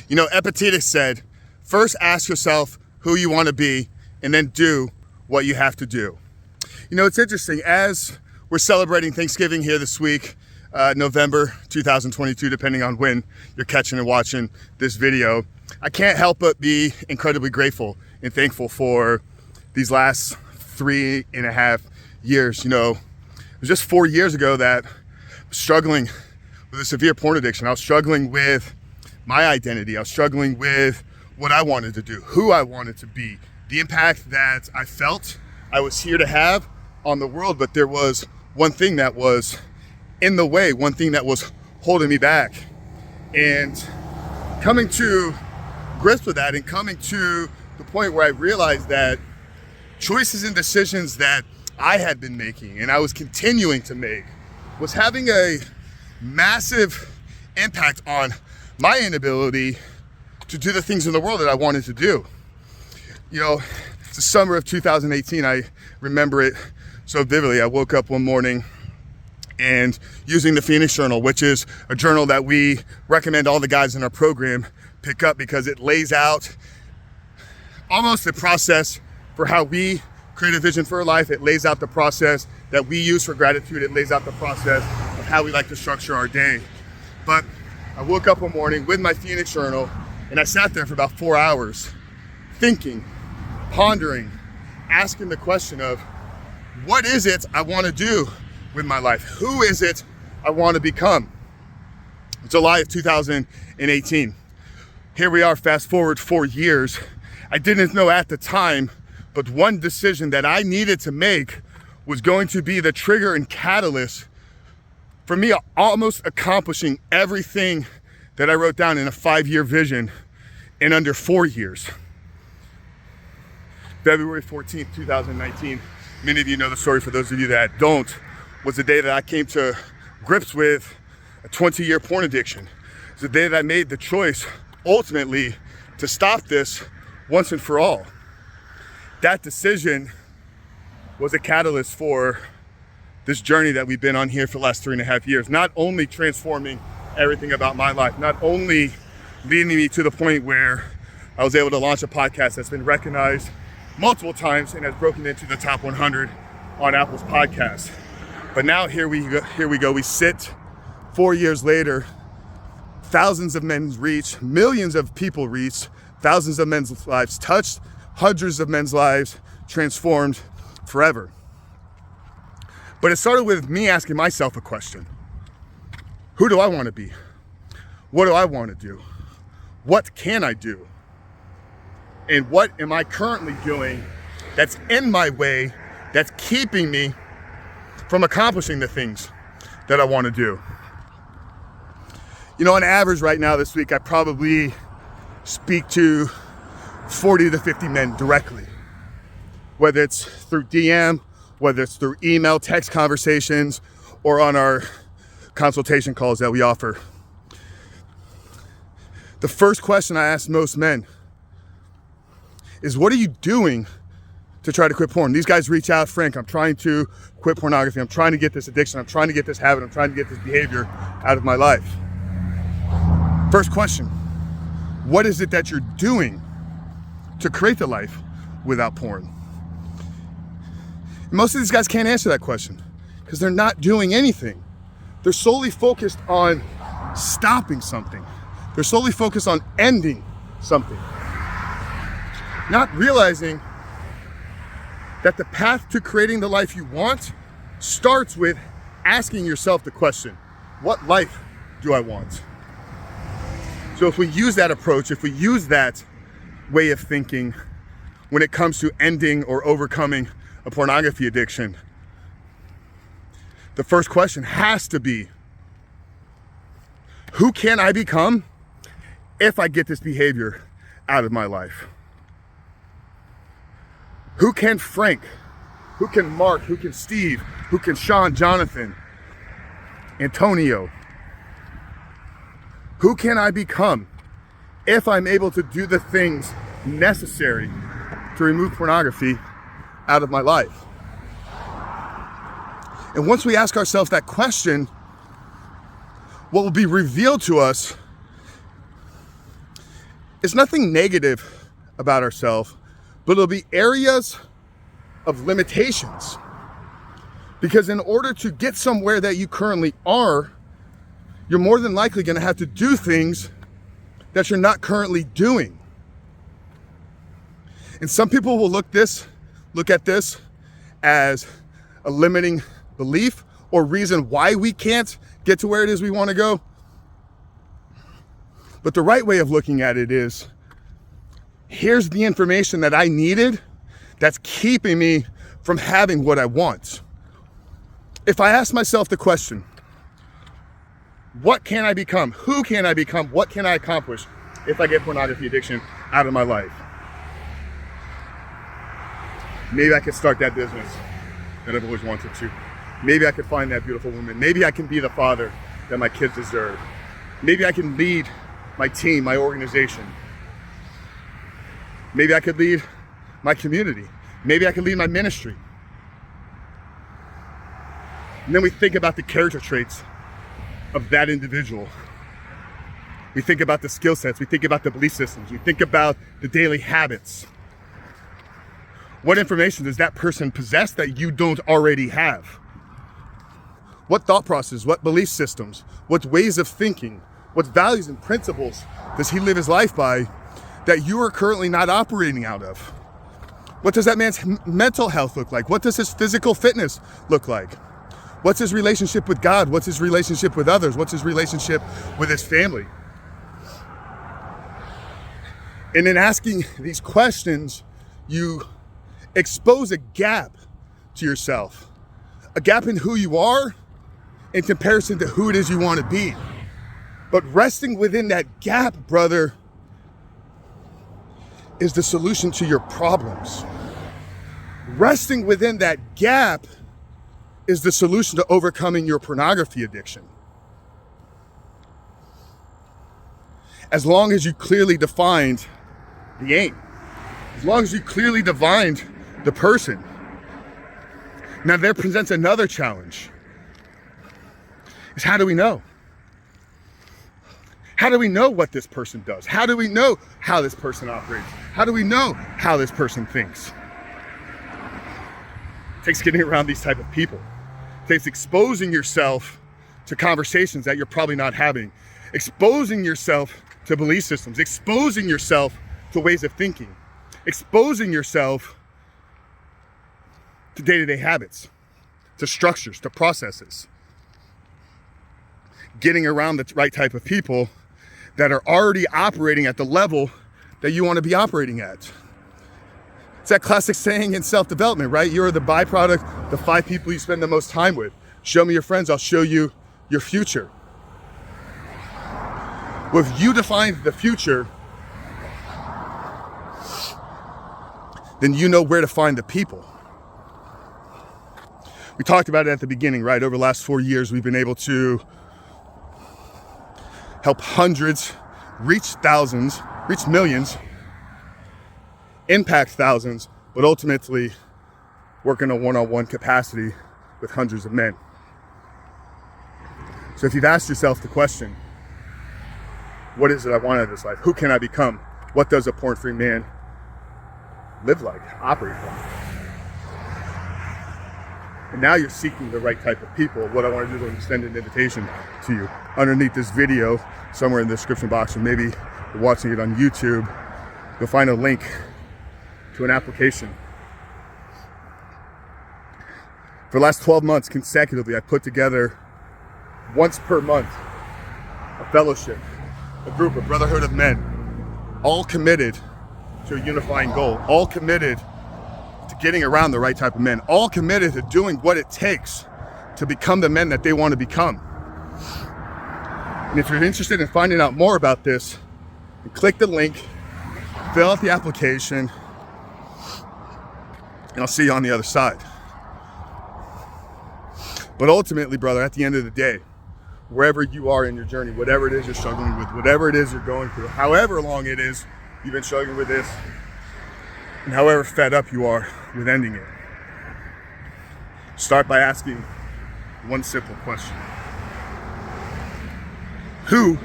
Epictetus said, first ask yourself who you want to be and then do what you have to do. It's interesting, as we're celebrating Thanksgiving here this week, November 2022, depending on when you're catching and watching this video, I can't help but be incredibly grateful and thankful for these last 3.5 years. It was just 4 years ago that I was struggling with a severe porn addiction. I was struggling with my identity. I was struggling with what I wanted to do, who I wanted to be, the impact that I felt I was here to have on the world. But there was one thing that was in the way, one thing that was holding me back. And coming to grips with that and coming to the point where I realized that choices and decisions that I had been making and I was continuing to make was having a massive impact on my inability to do the things in the world that I wanted to do. It's the summer of 2018. I remember it so vividly. I woke up one morning and using the Phoenix Journal, which is a journal that we recommend all the guys in our program pick up because it lays out almost the process for how we create a vision for our life. It lays out the process that we use for gratitude. It lays out the process of how we like to structure our day. But I woke up one morning with my Phoenix Journal and I sat there for about 4 hours thinking, pondering, asking the question of what is it I want to do with my life? Who is it I want to become? July of 2018. Here we are, fast forward 4 years. I didn't know at the time, but one decision that I needed to make was going to be the trigger and catalyst for me almost accomplishing everything that I wrote down in a 5-year vision in under 4 years. February 14th, 2019. Many of you know the story. For those of you that don't, was the day that I came to grips with a 20-year porn addiction. It's the day that I made the choice, ultimately, to stop this once and for all. That decision was a catalyst for this journey that we've been on here for the last 3.5 years. Not only transforming everything about my life, not only leading me to the point where I was able to launch a podcast that's been recognized multiple times and has broken into the top 100 on Apple's podcast. But now here we go. We sit 4 years later, thousands of men reached, millions of people reached, thousands of men's lives touched, hundreds of men's lives transformed forever. But it started with me asking myself a question. Who do I want to be? What do I want to do? What can I do? And what am I currently doing that's in my way, that's keeping me from accomplishing the things that I want to do? On average right now this week, I probably speak to 40 to 50 men directly, whether it's through DM, whether it's through email, text conversations, or on our consultation calls that we offer. The first question I ask most men is, what are you doing to try to quit porn? These guys reach out, Frank, I'm trying to quit pornography. I'm trying to get this addiction. I'm trying to get this habit. I'm trying to get this behavior out of my life. First question, what is it that you're doing to create the life without porn? And most of these guys can't answer that question because they're not doing anything. They're solely focused on stopping something. They're solely focused on ending something. Not realizing that the path to creating the life you want starts with asking yourself the question, what life do I want? So if we use that approach, if we use that way of thinking when it comes to ending or overcoming a pornography addiction, the first question has to be, who can I become if I get this behavior out of my life? Who can Frank, who can Mark, who can Steve, who can Sean, Jonathan, Antonio? Who can I become if I'm able to do the things necessary to remove pornography out of my life? And once we ask ourselves that question, what will be revealed to us it's nothing negative about ourselves, but it'll be areas of limitations. Because in order to get somewhere that you currently are, you're more than likely going to have to do things that you're not currently doing. And some people will look at this as a limiting belief or reason why we can't get to where it is we want to go. But the right way of looking at it is, here's the information that I needed that's keeping me from having what I want. If I ask myself the question, what can I become? Who can I become? What can I accomplish if I get pornography addiction out of my life? Maybe I could start that business that I've always wanted to. Maybe I could find that beautiful woman. Maybe I can be the father that my kids deserve. Maybe I can lead my team, my organization. Maybe I could lead my community. Maybe I could lead my ministry. And then we think about the character traits of that individual. We think about the skill sets. We think about the belief systems. We think about the daily habits. What information does that person possess that you don't already have? What thought process, what belief systems, what ways of thinking, what values and principles does he live his life by that you are currently not operating out of? What does that man's mental health look like? What does his physical fitness look like? What's his relationship with God? What's his relationship with others? What's his relationship with his family? And in asking these questions, you expose a gap to yourself, a gap in who you are in comparison to who it is you want to be. But resting within that gap, brother, is the solution to your problems. Resting within that gap is the solution to overcoming your pornography addiction. As long as you clearly defined the aim, as long as you clearly defined the person. Now there presents another challenge, is how do we know? How do we know what this person does? How do we know how this person operates? How do we know how this person thinks? It takes getting around these type of people. It takes exposing yourself to conversations that you're probably not having, exposing yourself to belief systems, exposing yourself to ways of thinking, exposing yourself to day-to-day habits, to structures, to processes. Getting around the right type of people that are already operating at the level that you want to be operating at. It's that classic saying in self-development, right? You're the byproduct, the 5 people you spend the most time with. Show me your friends, I'll show you your future. Well, if you define the future, then you know where to find the people. We talked about it at the beginning, right? Over the last 4 years, we've been able to help hundreds, reach thousands, reach millions, impact thousands, but ultimately work in a one-on-one capacity with hundreds of men. So if you've asked yourself the question, what is it I want out of this life? Who can I become? What does a porn-free man live like, operate from? And now you're seeking the right type of people. What I want to do is extend an invitation to you. Underneath this video, somewhere in the description box, or maybe you're watching it on YouTube, you'll find a link to an application. For the last 12 months consecutively, I put together once per month a fellowship, a group, a brotherhood of men, all committed to a unifying goal, all committed to getting around the right type of men, all committed to doing what it takes to become the men that they want to become. And if you're interested in finding out more about this, click the link, fill out the application, and I'll see you on the other side. But ultimately, brother, at the end of the day, wherever you are in your journey, whatever it is you're struggling with, whatever it is you're going through, however long it is you've been struggling with this, and however fed up you are with ending it, start by asking one simple question. Who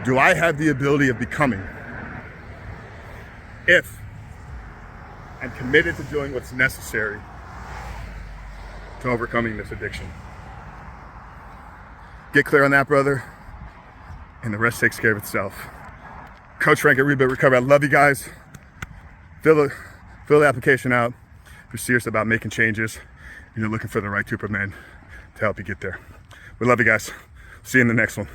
do I have the ability of becoming if I'm committed to doing what's necessary to overcoming this addiction. Get clear on that, brother, and the rest takes care of itself. Coach Frank at Reboot Recovery. I love you guys. Fill the application out if you're serious about making changes and you're looking for the right group of men to help you get there. We love you guys. See you in the next one.